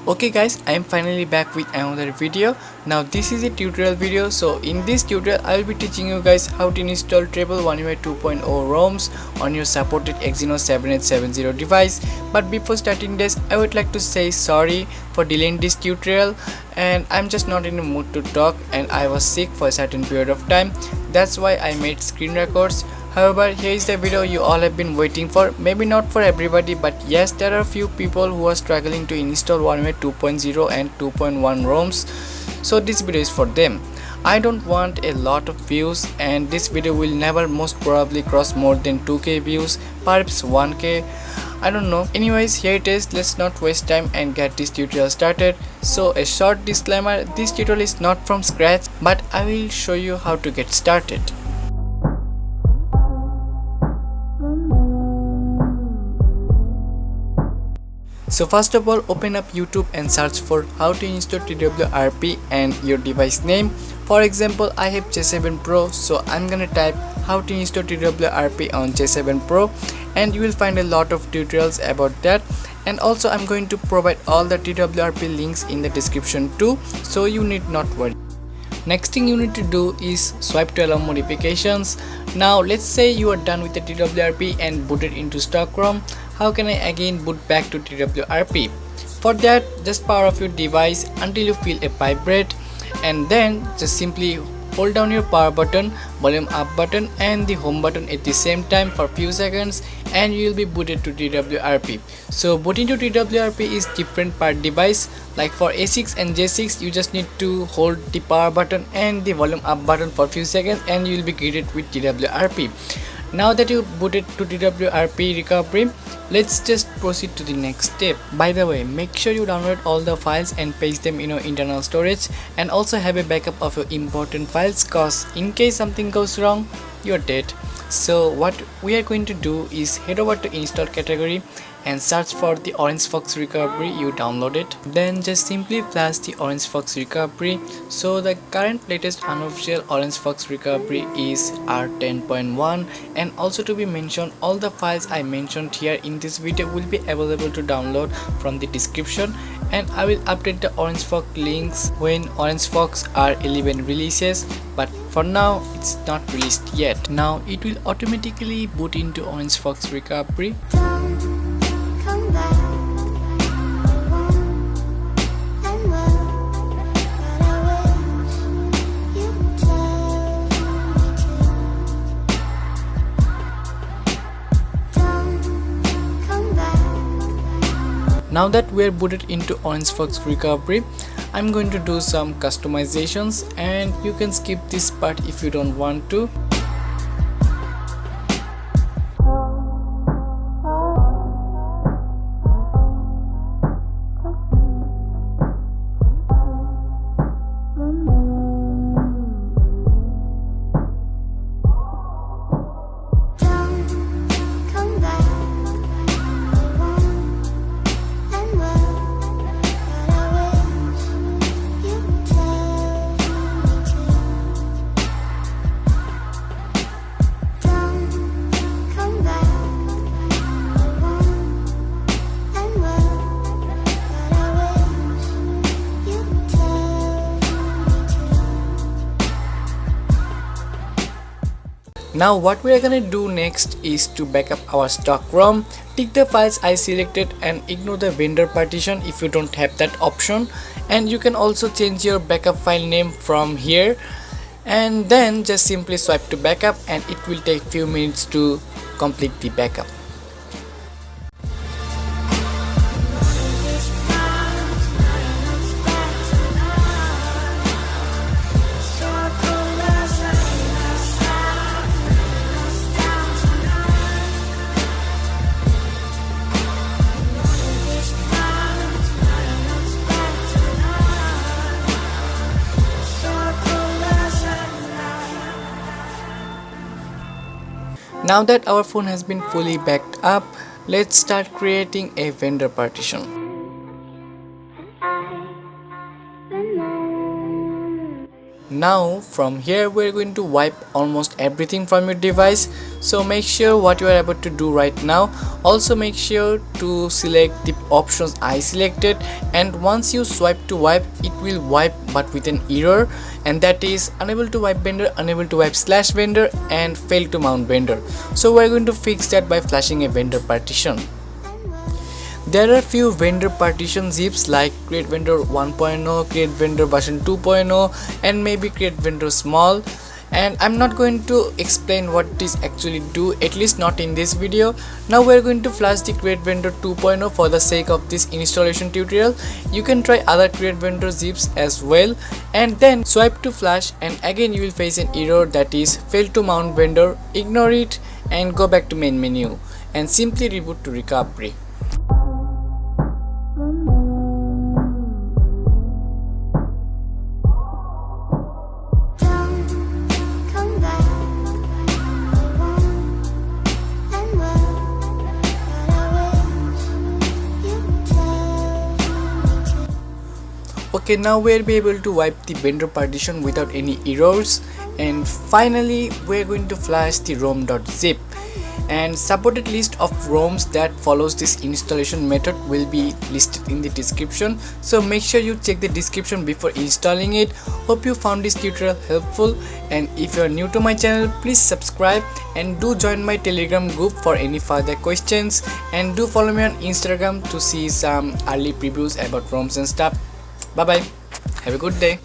Okay guys, I am finally back with another video. Now this is a tutorial video. So in this tutorial I will be teaching you guys how to install Treble OneUI 2.0 ROMs on your supported Exynos 7870 device. But before starting this, I would like to say sorry for delaying this tutorial, and I'm just not in the mood to talk, and I was sick for a certain period of time. That's why I made screen records. However, here is the video you all have been waiting for. Maybe not for everybody, but yes, there are a few people who are struggling to install OneUI 2.0 and 2.1 ROMs. So this video is for them. I don't want a lot of views, and this video will never most probably cross more than 2k views, perhaps 1k. I don't know. Anyways, here it is. Let's not waste time and get this tutorial started. So a short disclaimer, this tutorial is not from scratch, but I will show you how to get started. So first of all, open up YouTube and search for how to install TWRP and your device name. For example, I have J7 Pro, so I'm gonna type how to install TWRP on J7 Pro, and you will find a lot of tutorials about that. And also I'm going to provide all the TWRP links in the description too, so you need not worry. Next thing you need to do is swipe to allow modifications. Now let's say you are done with the TWRP and booted into Stock Rom. How can I again boot back to TWRP? For that, just power off your device until you feel a vibrate, and then just simply hold down your power button, volume up button and the home button at the same time for few seconds, and you will be booted to TWRP. So booting to TWRP is different per device. Like for A6 and J6, you just need to hold the power button and the volume up button for few seconds and you will be greeted with TWRP. Now that you booted to TWRP recovery, let's just proceed to the next step. By the way, make sure you download all the files and paste them in your internal storage, and also have a backup of your important files, cause in case something goes wrong, you're dead. So what we are going to do is head over to install category and search for the Orange Fox recovery you downloaded. Then just simply flash the Orange Fox recovery. So the current latest unofficial Orange Fox recovery is R10.1, and also to be mentioned, all the files I mentioned here in this video will be available to download from the description, and I will update the Orange Fox links when Orange Fox R11 releases, but for now it's not released yet. Now it will automatically boot into Orange Fox recovery. Now that we are booted into Orange Fox recovery, I'm going to do some customizations, and you can skip this part if you don't want to. Now what we are gonna do next is to backup our stock ROM. Tick the files I selected and ignore the vendor partition if you don't have that option, and you can also change your backup file name from here, and then just simply swipe to backup, and it will take few minutes to complete the backup. Now that our phone has been fully backed up, let's start creating a vendor partition. Now from here we're going to wipe almost everything from your device, so make sure what you are about to do right now. Also make sure to select the options I selected, and once you swipe to wipe, it will wipe but with an error, and that is unable to wipe vendor, unable to wipe slash vendor, and fail to mount vendor. So we're going to fix that by flashing a vendor partition. There are few vendor partition zips like create vendor 1.0, create vendor version 2.0, and maybe create vendor small, and I'm not going to explain what this actually do, at least not in this video. Now we're going to flash the create vendor 2.0 for the sake of this installation tutorial. You can try other create vendor zips as well, and then swipe to flash, and again you will face an error that is fail to mount vendor. Ignore it and go back to main menu and simply reboot to recovery. Okay, now we'll be able to wipe the vendor partition without any errors, and finally we're going to flash the ROM.Zip, and supported list of ROMs that follows this installation method will be listed in the description, so make sure you check the description before installing it. Hope you found this tutorial helpful, and if you are new to my channel, please subscribe and do join my Telegram group for any further questions, and do follow me on Instagram to see some early previews about ROMs and stuff. Bye bye, have a good day.